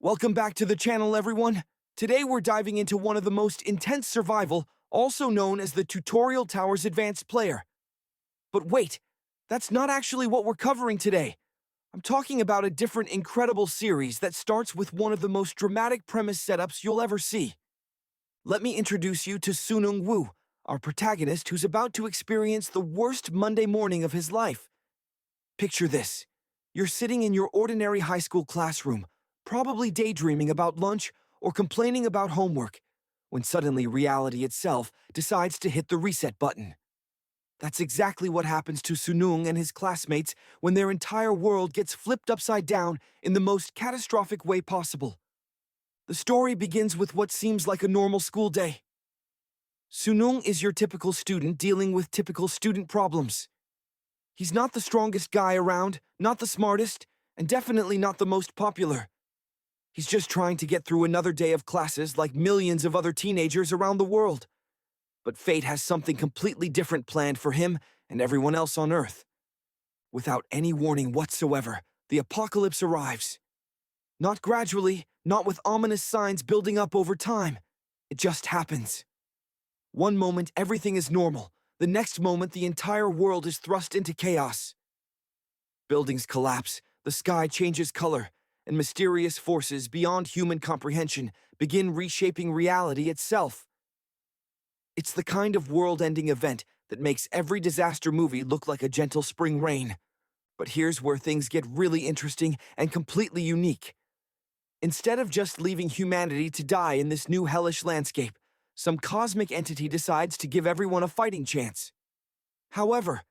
Welcome back to the channel, everyone. Today we're diving into one of the most intense survival, also known as the Tutorial Tower's Advanced Player. But wait, that's not actually what we're covering today. I'm talking about a different incredible series that starts with one of the most dramatic premise setups you'll ever see. Let me introduce you to Sunung Wu, our protagonist who's about to experience the worst Monday morning of his life. Picture this. You're sitting in your ordinary high school classroom, probably daydreaming about lunch or complaining about homework, when suddenly reality itself decides to hit the reset button. That's exactly what happens to Sunung and his classmates when their entire world gets flipped upside down in the most catastrophic way possible. The story begins with what seems like a normal school day. Sunung is your typical student dealing with typical student problems. He's not the strongest guy around, not the smartest, and definitely not the most popular. He's just trying to get through another day of classes like millions of other teenagers around the world. But fate has something completely different planned for him and everyone else on Earth. Without any warning whatsoever, the apocalypse arrives. Not gradually, not with ominous signs building up over time. It just happens. One moment everything is normal, the next moment the entire world is thrust into chaos. Buildings collapse, the sky changes color, and mysterious forces beyond human comprehension begin reshaping reality itself. It's the kind of world-ending event that makes every disaster movie look like a gentle spring rain. But here's where things get really interesting and completely unique. Instead of just leaving humanity to die in this new hellish landscape, some cosmic entity decides to give everyone a fighting chance. However,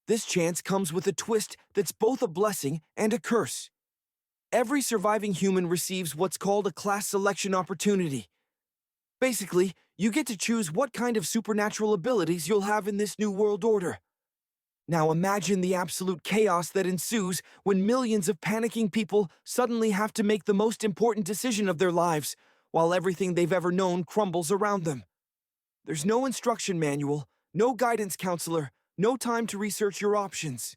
this chance comes with a twist that's both a blessing and a curse. Every surviving human receives what's called a class selection opportunity. Basically, you get to choose what kind of supernatural abilities you'll have in this new world order. Now imagine the absolute chaos that ensues when millions of panicking people suddenly have to make the most important decision of their lives, while everything they've ever known crumbles around them. There's no instruction manual, no guidance counselor, no time to research your options.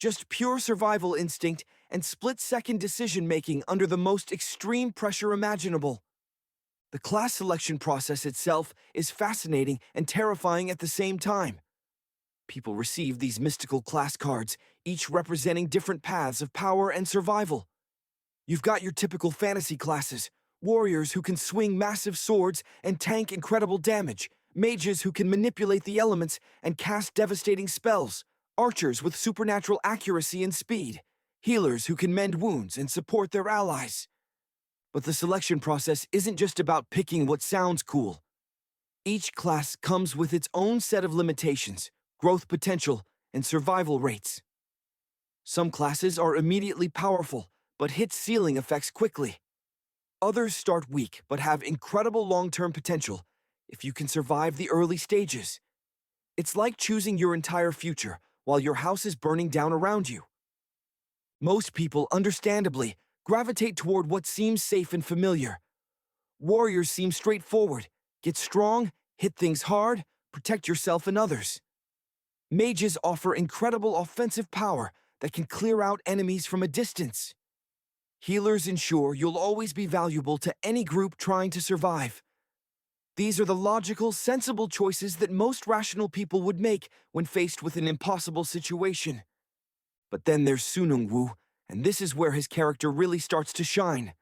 Just pure survival instinct and split-second decision-making under the most extreme pressure imaginable. The class selection process itself is fascinating and terrifying at the same time. People receive these mystical class cards, each representing different paths of power and survival. You've got your typical fantasy classes, warriors who can swing massive swords and tank incredible damage, mages who can manipulate the elements and cast devastating spells, archers with supernatural accuracy and speed, healers who can mend wounds and support their allies. But the selection process isn't just about picking what sounds cool. Each class comes with its own set of limitations, growth potential, and survival rates. Some classes are immediately powerful, but hit ceiling effects quickly. Others start weak, but have incredible long-term potential if you can survive the early stages. It's like choosing your entire future while your house is burning down around you. Most people, understandably, gravitate toward what seems safe and familiar. Warriors seem straightforward. Get strong, hit things hard, protect yourself and others. Mages offer incredible offensive power that can clear out enemies from a distance. Healers ensure you'll always be valuable to any group trying to survive. These are the logical, sensible choices that most rational people would make when faced with an impossible situation. But then there's Sunung Wu, and this is where his character really starts to shine.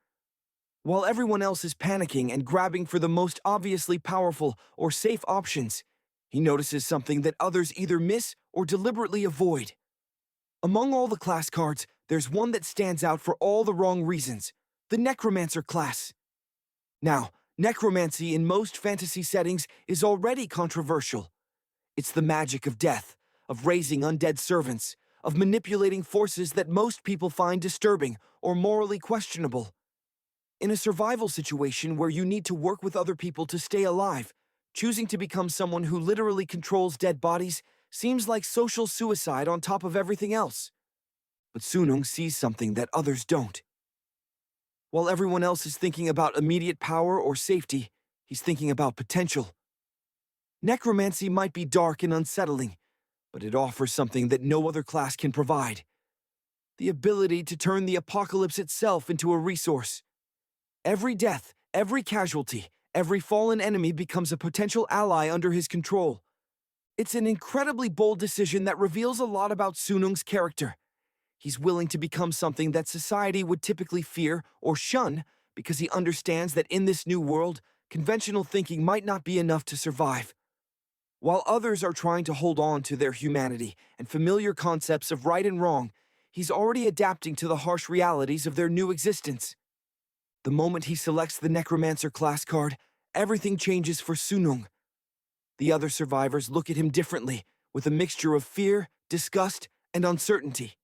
While everyone else is panicking and grabbing for the most obviously powerful or safe options, he notices something that others either miss or deliberately avoid. Among all the class cards, there's one that stands out for all the wrong reasons: the Necromancer class. Now, necromancy in most fantasy settings is already controversial. It's the magic of death, of raising undead servants, of manipulating forces that most people find disturbing or morally questionable. In a survival situation where you need to work with other people to stay alive, choosing to become someone who literally controls dead bodies seems like social suicide on top of everything else. But Sunung sees something that others don't. While everyone else is thinking about immediate power or safety, he's thinking about potential. Necromancy might be dark and unsettling, but it offers something that no other class can provide: the ability to turn the apocalypse itself into a resource. Every death, every casualty, every fallen enemy becomes a potential ally under his control. It's an incredibly bold decision that reveals a lot about Sunung's character. He's willing to become something that society would typically fear or shun because he understands that in this new world, conventional thinking might not be enough to survive. While others are trying to hold on to their humanity and familiar concepts of right and wrong, he's already adapting to the harsh realities of their new existence. The moment he selects the Necromancer class card, everything changes for Sunung. The other survivors look at him differently, with a mixture of fear, disgust, and uncertainty.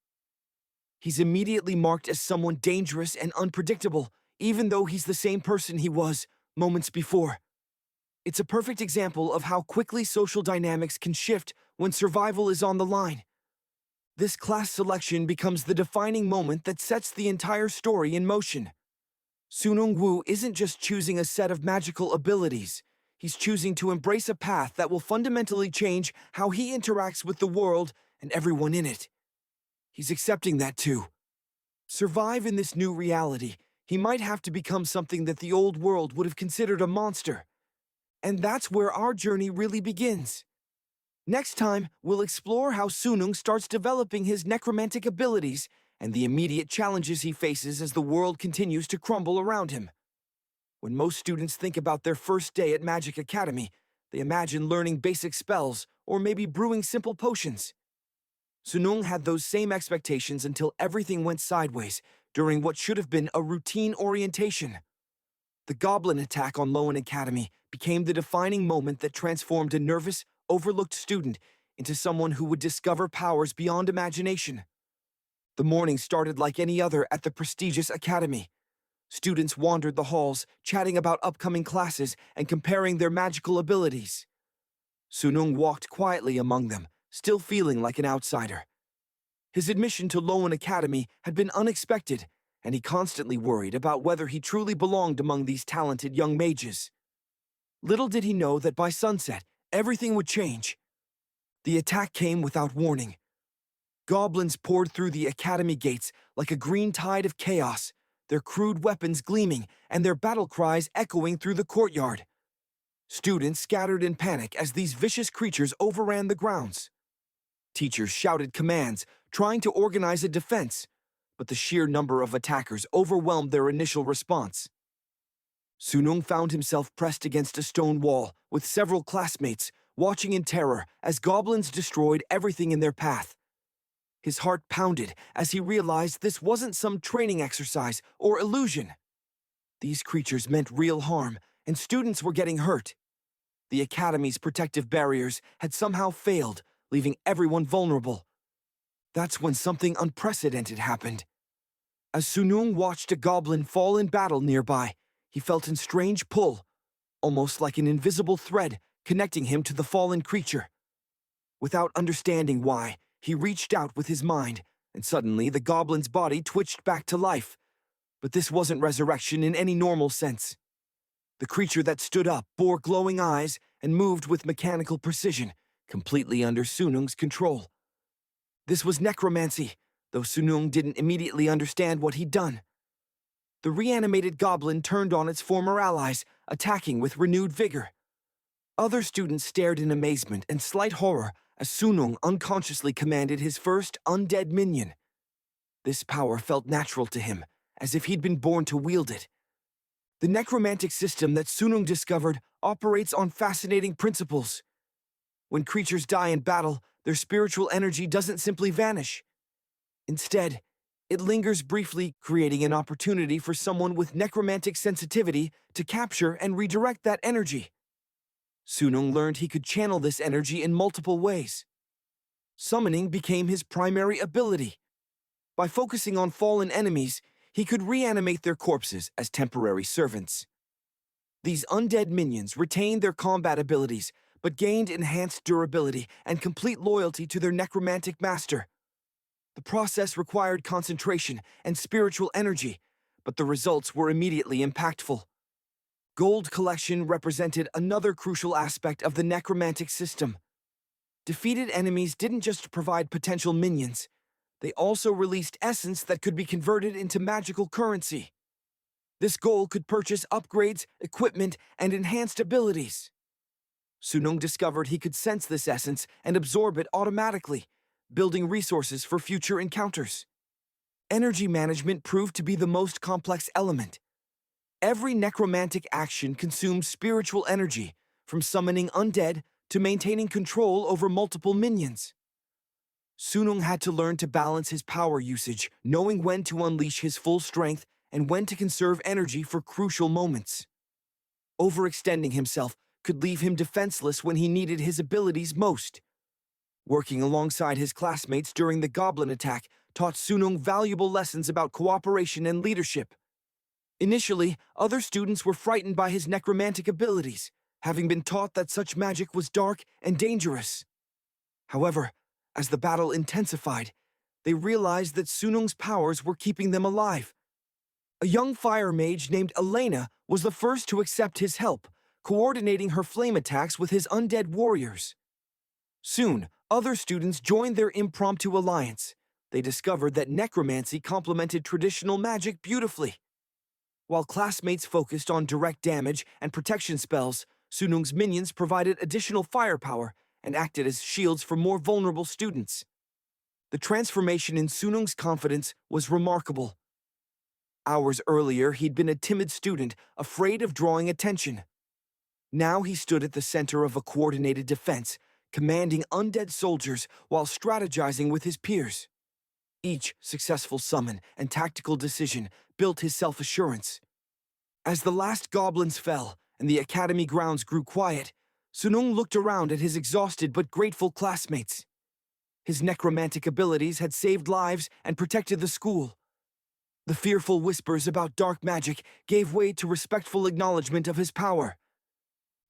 He's immediately marked as someone dangerous and unpredictable, even though he's the same person he was moments before. It's a perfect example of how quickly social dynamics can shift when survival is on the line. This class selection becomes the defining moment that sets the entire story in motion. Sunung Wu isn't just choosing a set of magical abilities. He's choosing to embrace a path that will fundamentally change how he interacts with the world and everyone in it. He's accepting that too. Survive in this new reality, he might have to become something that the old world would have considered a monster. And that's where our journey really begins. Next time, we'll explore how Sunung starts developing his necromantic abilities and the immediate challenges he faces as the world continues to crumble around him. When most students think about their first day at Magic Academy, they imagine learning basic spells or maybe brewing simple potions. Sunung had those same expectations until everything went sideways during what should have been a routine orientation. The goblin attack on Lowen Academy became the defining moment that transformed a nervous, overlooked student into someone who would discover powers beyond imagination. The morning started like any other at the prestigious academy. Students wandered the halls, chatting about upcoming classes and comparing their magical abilities. Sunung walked quietly among them, still feeling like an outsider. His admission to Lowen Academy had been unexpected, and he constantly worried about whether he truly belonged among these talented young mages. Little did he know that by sunset, everything would change. The attack came without warning. Goblins poured through the academy gates like a green tide of chaos, their crude weapons gleaming and their battle cries echoing through the courtyard. Students scattered in panic as these vicious creatures overran the grounds. Teachers shouted commands, trying to organize a defense, but the sheer number of attackers overwhelmed their initial response. Sunung found himself pressed against a stone wall, with several classmates watching in terror as goblins destroyed everything in their path. His heart pounded as he realized this wasn't some training exercise or illusion. These creatures meant real harm, and students were getting hurt. The academy's protective barriers had somehow failed, leaving everyone vulnerable. That's when something unprecedented happened. As Sunung watched a goblin fall in battle nearby, he felt a strange pull, almost like an invisible thread connecting him to the fallen creature. Without understanding why, he reached out with his mind, and suddenly the goblin's body twitched back to life. But this wasn't resurrection in any normal sense. The creature that stood up bore glowing eyes and moved with mechanical precision, completely under Sunung's control. This was necromancy, though Sunung didn't immediately understand what he'd done. The reanimated goblin turned on its former allies, attacking with renewed vigor. Other students stared in amazement and slight horror as Sunung unconsciously commanded his first undead minion. This power felt natural to him, as if he'd been born to wield it. The necromantic system that Sunung discovered operates on fascinating principles. When creatures die in battle, their spiritual energy doesn't simply vanish. Instead, it lingers briefly, creating an opportunity for someone with necromantic sensitivity to capture and redirect that energy. Sunung learned he could channel this energy in multiple ways. Summoning became his primary ability. By focusing on fallen enemies, he could reanimate their corpses as temporary servants. These undead minions retained their combat abilities, but gained enhanced durability and complete loyalty to their necromantic master. The process required concentration and spiritual energy, but the results were immediately impactful. Gold collection represented another crucial aspect of the necromantic system. Defeated enemies didn't just provide potential minions, they also released essence that could be converted into magical currency. This goal could purchase upgrades, equipment, and enhanced abilities. Sunung discovered he could sense this essence and absorb it automatically, building resources for future encounters. Energy management proved to be the most complex element. Every necromantic action consumes spiritual energy, from summoning undead to maintaining control over multiple minions. Sunung had to learn to balance his power usage, knowing when to unleash his full strength and when to conserve energy for crucial moments. Overextending himself could leave him defenseless when he needed his abilities most. Working alongside his classmates during the goblin attack taught Sunung valuable lessons about cooperation and leadership. Initially, other students were frightened by his necromantic abilities, having been taught that such magic was dark and dangerous. However, as the battle intensified, they realized that Sunung's powers were keeping them alive. A young fire mage named Elena was the first to accept his help, coordinating her flame attacks with his undead warriors. Soon, other students joined their impromptu alliance. They discovered that necromancy complemented traditional magic beautifully. While classmates focused on direct damage and protection spells, Sunung's minions provided additional firepower and acted as shields for more vulnerable students. The transformation in Sunung's confidence was remarkable. Hours earlier, he'd been a timid student, afraid of drawing attention. Now he stood at the center of a coordinated defense, commanding undead soldiers while strategizing with his peers. Each successful summon and tactical decision built his self-assurance. As the last goblins fell and the academy grounds grew quiet, Sunung looked around at his exhausted but grateful classmates. His necromantic abilities had saved lives and protected the school. The fearful whispers about dark magic gave way to respectful acknowledgement of his power.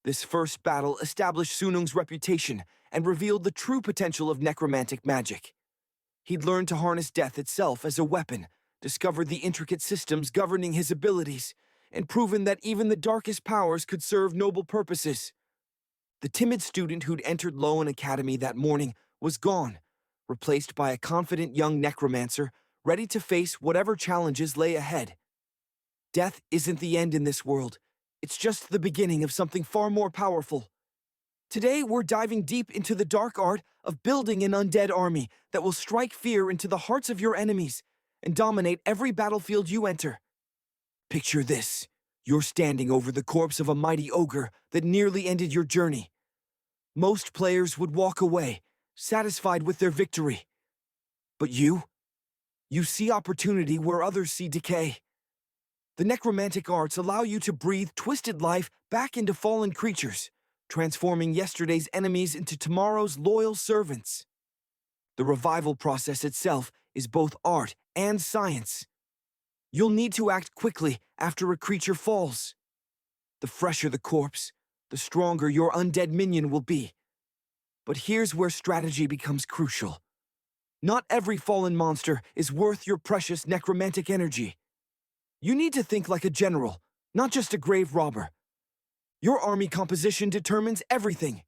This first battle established Sunung's reputation and revealed the true potential of necromantic magic. He'd learned to harness death itself as a weapon, discovered the intricate systems governing his abilities, and proven that even the darkest powers could serve noble purposes. The timid student who'd entered Lowen Academy that morning was gone, replaced by a confident young necromancer ready to face whatever challenges lay ahead. Death isn't the end in this world. It's just the beginning of something far more powerful. Today, we're diving deep into the dark art of building an undead army that will strike fear into the hearts of your enemies and dominate every battlefield you enter. Picture this. You're standing over the corpse of a mighty ogre that nearly ended your journey. Most players would walk away, satisfied with their victory. But you see opportunity where others see decay. The necromantic arts allow you to breathe twisted life back into fallen creatures, transforming yesterday's enemies into tomorrow's loyal servants. The revival process itself is both art and science. You'll need to act quickly after a creature falls. The fresher the corpse, the stronger your undead minion will be. But here's where strategy becomes crucial. Not every fallen monster is worth your precious necromantic energy. You need to think like a general, not just a grave robber. Your army composition determines everything.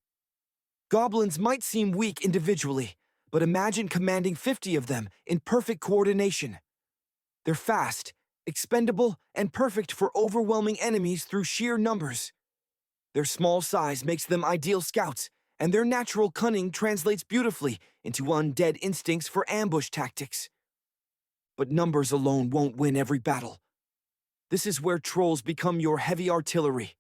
Goblins might seem weak individually, but imagine commanding 50 of them in perfect coordination. They're fast, expendable, and perfect for overwhelming enemies through sheer numbers. Their small size makes them ideal scouts, and their natural cunning translates beautifully into undead instincts for ambush tactics. But numbers alone won't win every battle. This is where trolls become your heavy artillery.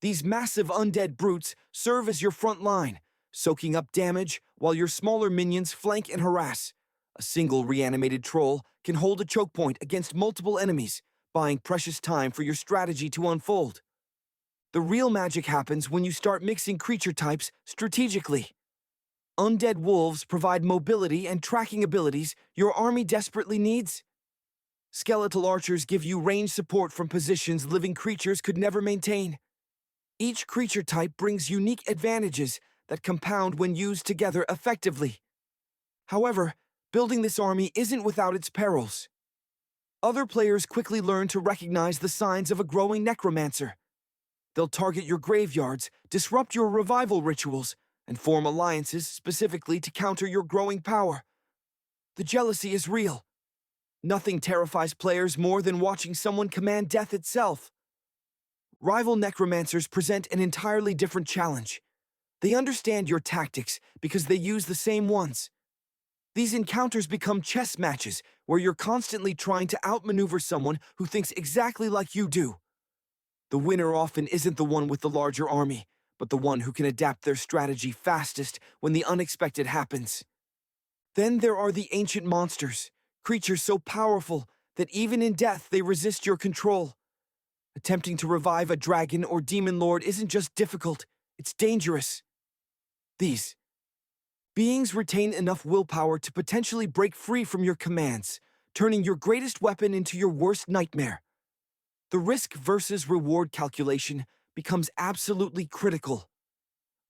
These massive undead brutes serve as your front line, soaking up damage while your smaller minions flank and harass. A single reanimated troll can hold a choke point against multiple enemies, buying precious time for your strategy to unfold. The real magic happens when you start mixing creature types strategically. Undead wolves provide mobility and tracking abilities your army desperately needs. Skeletal archers give you range support from positions living creatures could never maintain. Each creature type brings unique advantages that compound when used together effectively. However, building this army isn't without its perils. Other players quickly learn to recognize the signs of a growing necromancer. They'll target your graveyards, disrupt your revival rituals, and form alliances specifically to counter your growing power. The jealousy is real. Nothing terrifies players more than watching someone command death itself. Rival necromancers present an entirely different challenge. They understand your tactics because they use the same ones. These encounters become chess matches where you're constantly trying to outmaneuver someone who thinks exactly like you do. The winner often isn't the one with the larger army, but the one who can adapt their strategy fastest when the unexpected happens. Then there are the ancient monsters, creatures so powerful that even in death they resist your control. Attempting to revive a dragon or demon lord isn't just difficult, it's dangerous. These beings retain enough willpower to potentially break free from your commands, turning your greatest weapon into your worst nightmare. The risk versus reward calculation becomes absolutely critical.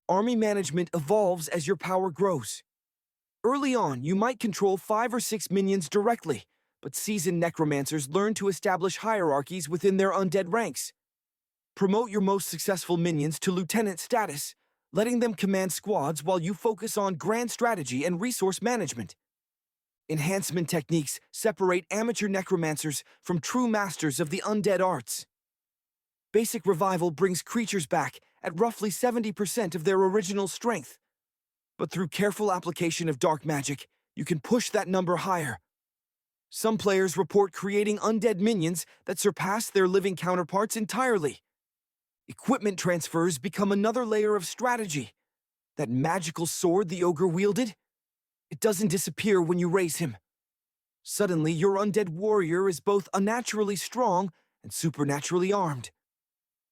Army management evolves as your power grows. Early on, you might control 5 or 6 minions directly, but seasoned necromancers learn to establish hierarchies within their undead ranks. Promote your most successful minions to lieutenant status, letting them command squads while you focus on grand strategy and resource management. Enhancement techniques separate amateur necromancers from true masters of the undead arts. Basic revival brings creatures back at roughly 70% of their original strength. But through careful application of dark magic, you can push that number higher. Some players report creating undead minions that surpass their living counterparts entirely. Equipment transfers become another layer of strategy. That magical sword the ogre wielded? It doesn't disappear when you raise him. Suddenly, your undead warrior is both unnaturally strong and supernaturally armed.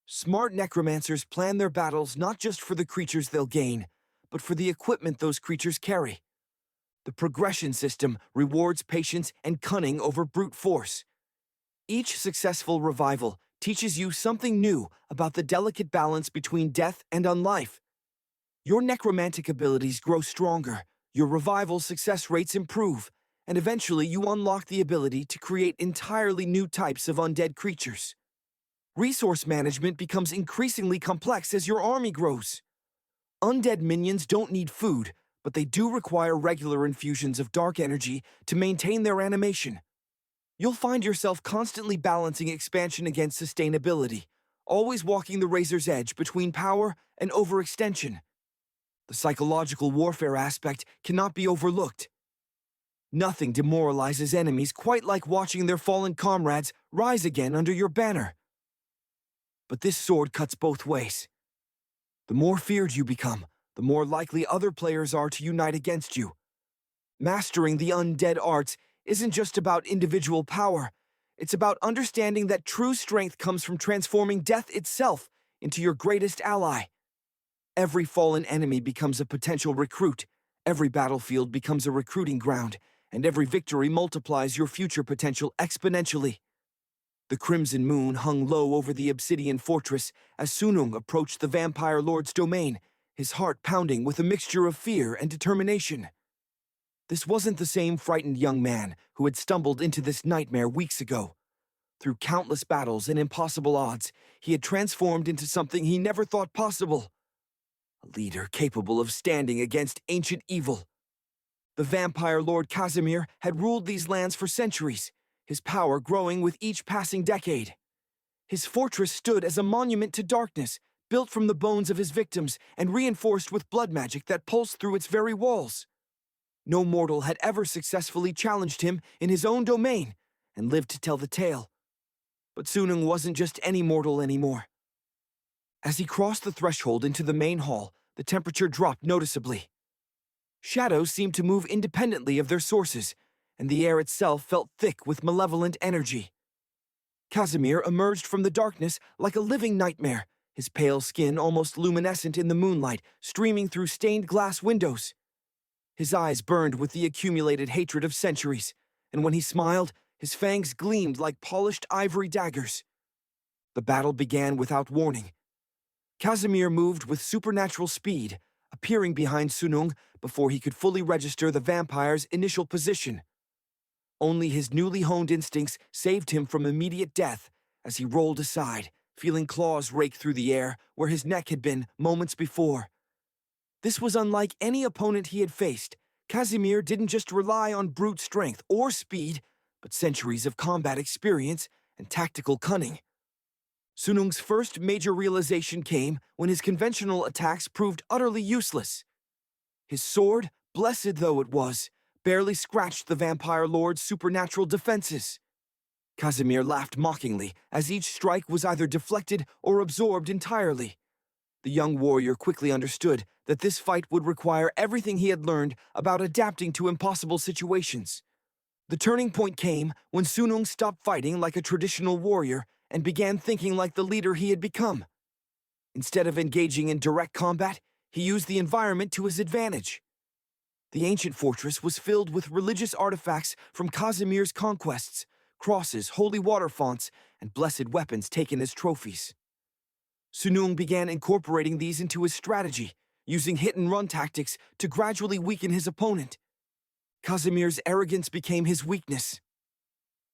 Smart necromancers plan their battles not just for the creatures they'll gain, but for the equipment those creatures carry. The progression system rewards patience and cunning over brute force. Each successful revival teaches you something new about the delicate balance between death and unlife. Your necromantic abilities grow stronger, your revival success rates improve, and eventually you unlock the ability to create entirely new types of undead creatures. Resource management becomes increasingly complex as your army grows. Undead minions don't need food, but they do require regular infusions of dark energy to maintain their animation. You'll find yourself constantly balancing expansion against sustainability, always walking the razor's edge between power and overextension. The psychological warfare aspect cannot be overlooked. Nothing demoralizes enemies quite like watching their fallen comrades rise again under your banner. But this sword cuts both ways. The more feared you become, the more likely other players are to unite against you. Mastering the undead arts isn't just about individual power. It's about understanding that true strength comes from transforming death itself into your greatest ally. Every fallen enemy becomes a potential recruit, every battlefield becomes a recruiting ground, and every victory multiplies your future potential exponentially. The crimson moon hung low over the obsidian fortress as Sunung approached the vampire lord's domain, his heart pounding with a mixture of fear and determination. This wasn't the same frightened young man who had stumbled into this nightmare weeks ago. Through countless battles and impossible odds, he had transformed into something he never thought possible. A leader capable of standing against ancient evil. The vampire lord Casimir had ruled these lands for centuries, his power growing with each passing decade. His fortress stood as a monument to darkness, built from the bones of his victims and reinforced with blood magic that pulsed through its very walls. No mortal had ever successfully challenged him in his own domain and lived to tell the tale. But Sunung wasn't just any mortal anymore. As he crossed the threshold into the main hall, the temperature dropped noticeably. Shadows seemed to move independently of their sources, and the air itself felt thick with malevolent energy. Casimir emerged from the darkness like a living nightmare, his pale skin almost luminescent in the moonlight, streaming through stained glass windows. His eyes burned with the accumulated hatred of centuries, and when he smiled, his fangs gleamed like polished ivory daggers. The battle began without warning. Casimir moved with supernatural speed, appearing behind Sunung before he could fully register the vampire's initial position. Only his newly honed instincts saved him from immediate death as he rolled aside, feeling claws rake through the air where his neck had been moments before. This was unlike any opponent he had faced. Casimir didn't just rely on brute strength or speed, but centuries of combat experience and tactical cunning. Sunung's first major realization came when his conventional attacks proved utterly useless. His sword, blessed though it was, barely scratched the vampire lord's supernatural defenses. Casimir laughed mockingly as each strike was either deflected or absorbed entirely. The young warrior quickly understood that this fight would require everything he had learned about adapting to impossible situations. The turning point came when Sunung stopped fighting like a traditional warrior and began thinking like the leader he had become. Instead of engaging in direct combat, he used the environment to his advantage. The ancient fortress was filled with religious artifacts from Casimir's conquests, crosses, holy water fonts, and blessed weapons taken as trophies. Sunung began incorporating these into his strategy, using hit-and-run tactics to gradually weaken his opponent. Casimir's arrogance became his weakness.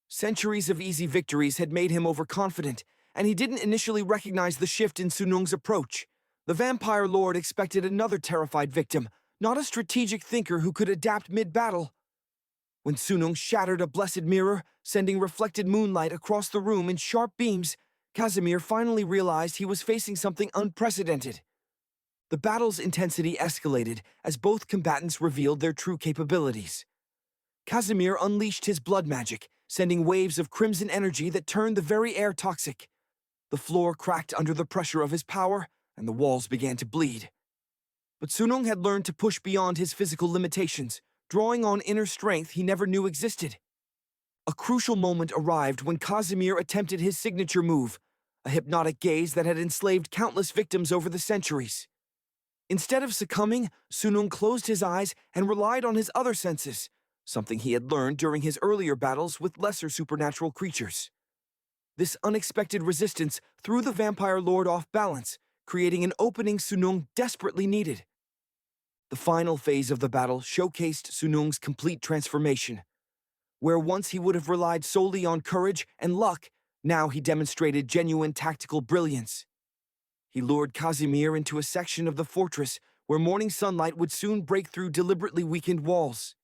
Centuries of easy victories had made him overconfident, and he didn't initially recognize the shift in Sunung's approach. The vampire lord expected another terrified victim, not a strategic thinker who could adapt mid-battle. When Sunung shattered a blessed mirror, sending reflected moonlight across the room in sharp beams, Casimir finally realized he was facing something unprecedented. The battle's intensity escalated as both combatants revealed their true capabilities. Casimir unleashed his blood magic, sending waves of crimson energy that turned the very air toxic. The floor cracked under the pressure of his power, and the walls began to bleed. But Sunung had learned to push beyond his physical limitations, drawing on inner strength he never knew existed. A crucial moment arrived when Casimir attempted his signature move, a hypnotic gaze that had enslaved countless victims over the centuries. Instead of succumbing, Sunung closed his eyes and relied on his other senses, something he had learned during his earlier battles with lesser supernatural creatures. This unexpected resistance threw the vampire lord off balance, creating an opening Sunung desperately needed. The final phase of the battle showcased Sunung's complete transformation. Where once he would have relied solely on courage and luck, now he demonstrated genuine tactical brilliance. He lured Casimir into a section of the fortress where morning sunlight would soon break through deliberately weakened walls.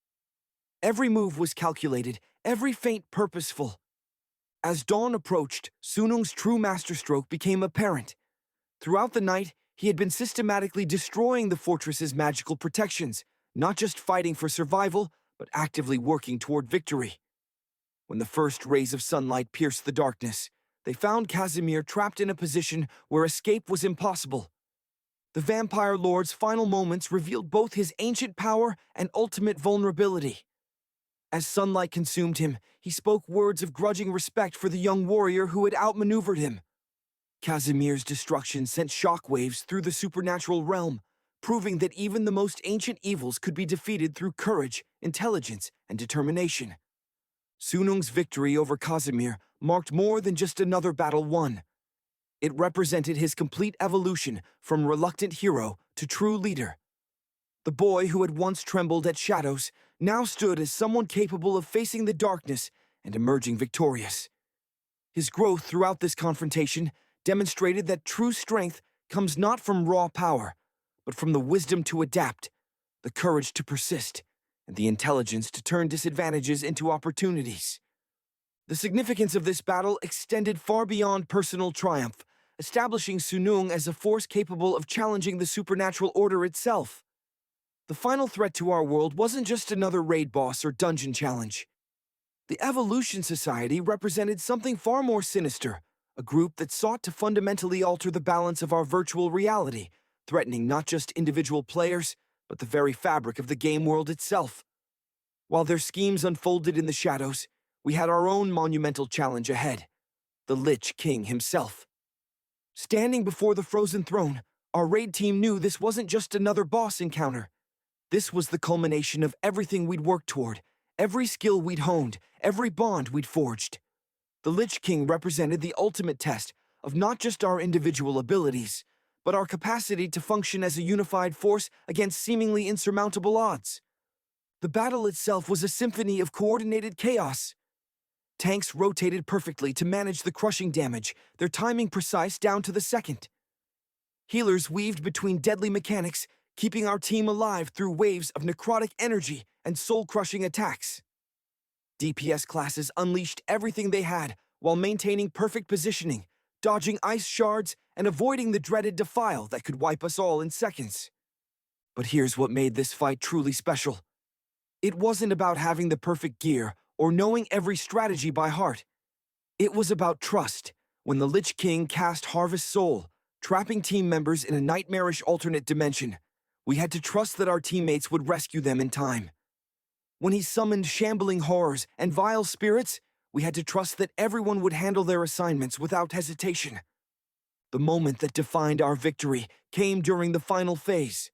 Every move was calculated, every feint purposeful. As dawn approached, Sunung's true masterstroke became apparent. Throughout the night, he had been systematically destroying the fortress's magical protections, not just fighting for survival, but actively working toward victory. When the first rays of sunlight pierced the darkness, they found Casimir trapped in a position where escape was impossible. The vampire lord's final moments revealed both his ancient power and ultimate vulnerability. As sunlight consumed him, he spoke words of grudging respect for the young warrior who had outmaneuvered him. Casimir's destruction sent shockwaves through the supernatural realm, proving that even the most ancient evils could be defeated through courage, intelligence, and determination. Sunung's victory over Casimir marked more than just another battle won. It represented his complete evolution from reluctant hero to true leader. The boy who had once trembled at shadows now stood as someone capable of facing the darkness and emerging victorious. His growth throughout this confrontation demonstrated that true strength comes not from raw power, but from the wisdom to adapt, the courage to persist, and the intelligence to turn disadvantages into opportunities. The significance of this battle extended far beyond personal triumph, establishing Sunung as a force capable of challenging the supernatural order itself. The final threat to our world wasn't just another raid boss or dungeon challenge. The Evolution Society represented something far more sinister, a group that sought to fundamentally alter the balance of our virtual reality, threatening not just individual players, but the very fabric of the game world itself. While their schemes unfolded in the shadows, we had our own monumental challenge ahead, the Lich King himself. Standing before the frozen throne, our raid team knew this wasn't just another boss encounter. This was the culmination of everything we'd worked toward, every skill we'd honed, every bond we'd forged. The Lich King represented the ultimate test of not just our individual abilities, but our capacity to function as a unified force against seemingly insurmountable odds. The battle itself was a symphony of coordinated chaos. Tanks rotated perfectly to manage the crushing damage, their timing precise down to the second. Healers weaved between deadly mechanics, keeping our team alive through waves of necrotic energy and soul-crushing attacks. DPS classes unleashed everything they had while maintaining perfect positioning, dodging ice shards, and avoiding the dreaded defile that could wipe us all in seconds. But here's what made this fight truly special. It wasn't about having the perfect gear or knowing every strategy by heart. It was about trust. When the Lich King cast Harvest Soul, trapping team members in a nightmarish alternate dimension, we had to trust that our teammates would rescue them in time. When he summoned shambling horrors and vile spirits, we had to trust that everyone would handle their assignments without hesitation. The moment that defined our victory came during the final phase.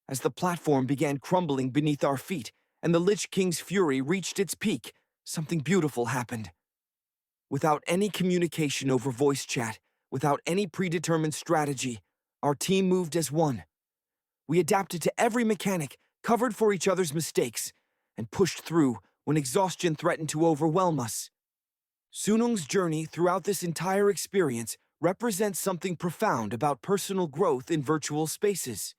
As the platform began crumbling beneath our feet and the Lich King's fury reached its peak, something beautiful happened. Without any communication over voice chat, without any predetermined strategy, our team moved as one. We adapted to every mechanic, covered for each other's mistakes, and pushed through when exhaustion threatened to overwhelm us. Sunung's journey throughout this entire experience represents something profound about personal growth in virtual spaces.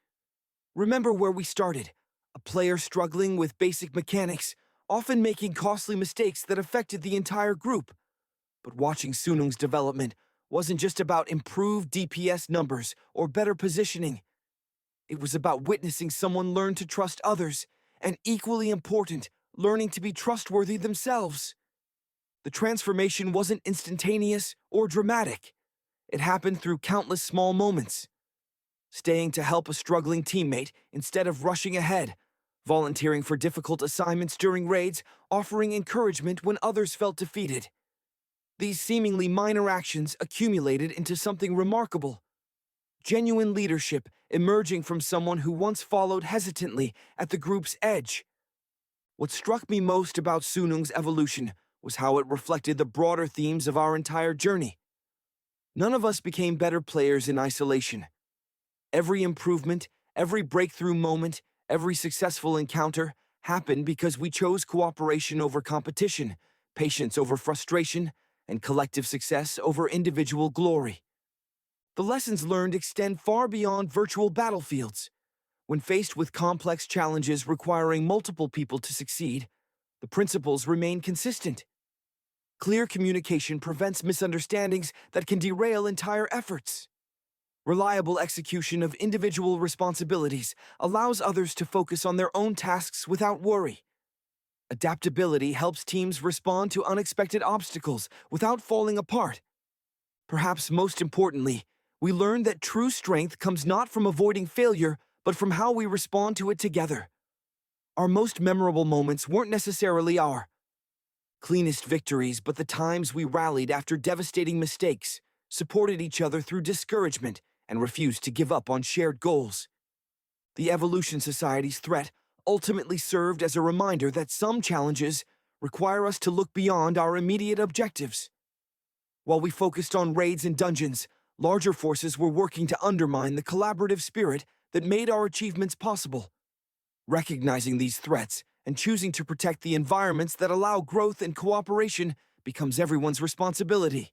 Remember where we started, a player struggling with basic mechanics, often making costly mistakes that affected the entire group. But watching Sunung's development wasn't just about improved DPS numbers or better positioning. It was about witnessing someone learn to trust others, and equally important, learning to be trustworthy themselves. The transformation wasn't instantaneous or dramatic. It happened through countless small moments. Staying to help a struggling teammate instead of rushing ahead, volunteering for difficult assignments during raids, offering encouragement when others felt defeated. These seemingly minor actions accumulated into something remarkable. Genuine leadership emerging from someone who once followed hesitantly at the group's edge. What struck me most about Sunung's evolution was how it reflected the broader themes of our entire journey. None of us became better players in isolation. Every improvement, every breakthrough moment, every successful encounter happened because we chose cooperation over competition, patience over frustration, and collective success over individual glory. The lessons learned extend far beyond virtual battlefields. When faced with complex challenges requiring multiple people to succeed, the principles remain consistent. Clear communication prevents misunderstandings that can derail entire efforts. Reliable execution of individual responsibilities allows others to focus on their own tasks without worry. Adaptability helps teams respond to unexpected obstacles without falling apart. Perhaps most importantly, we learn that true strength comes not from avoiding failure, but from how we respond to it together. Our most memorable moments weren't necessarily our cleanest victories, but the times we rallied after devastating mistakes, supported each other through discouragement, and refused to give up on shared goals. The Evolution Society's threat ultimately served as a reminder that some challenges require us to look beyond our immediate objectives. While we focused on raids and dungeons, larger forces were working to undermine the collaborative spirit that made our achievements possible. Recognizing these threats and choosing to protect the environments that allow growth and cooperation becomes everyone's responsibility.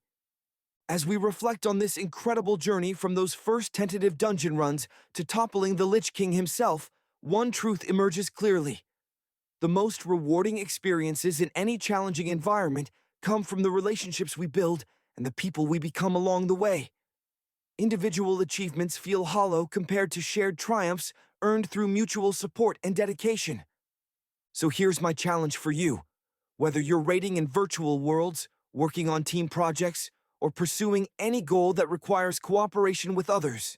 As we reflect on this incredible journey from those first tentative dungeon runs to toppling the Lich King himself, one truth emerges clearly. The most rewarding experiences in any challenging environment come from the relationships we build and the people we become along the way. Individual achievements feel hollow compared to shared triumphs earned through mutual support and dedication. So here's my challenge for you. Whether you're raiding in virtual worlds, working on team projects, or pursuing any goal that requires cooperation with others,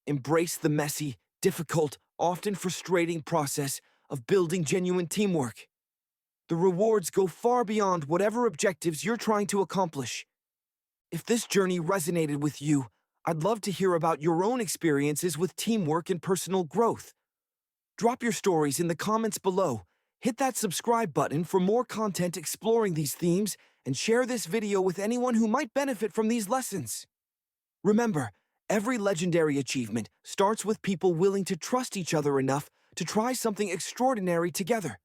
embrace the messy, difficult, often frustrating process of building genuine teamwork. The rewards go far beyond whatever objectives you're trying to accomplish. If this journey resonated with you, I'd love to hear about your own experiences with teamwork and personal growth. Drop your stories in the comments below. Hit that subscribe button for more content exploring these themes, and share this video with anyone who might benefit from these lessons. Remember, every legendary achievement starts with people willing to trust each other enough to try something extraordinary together.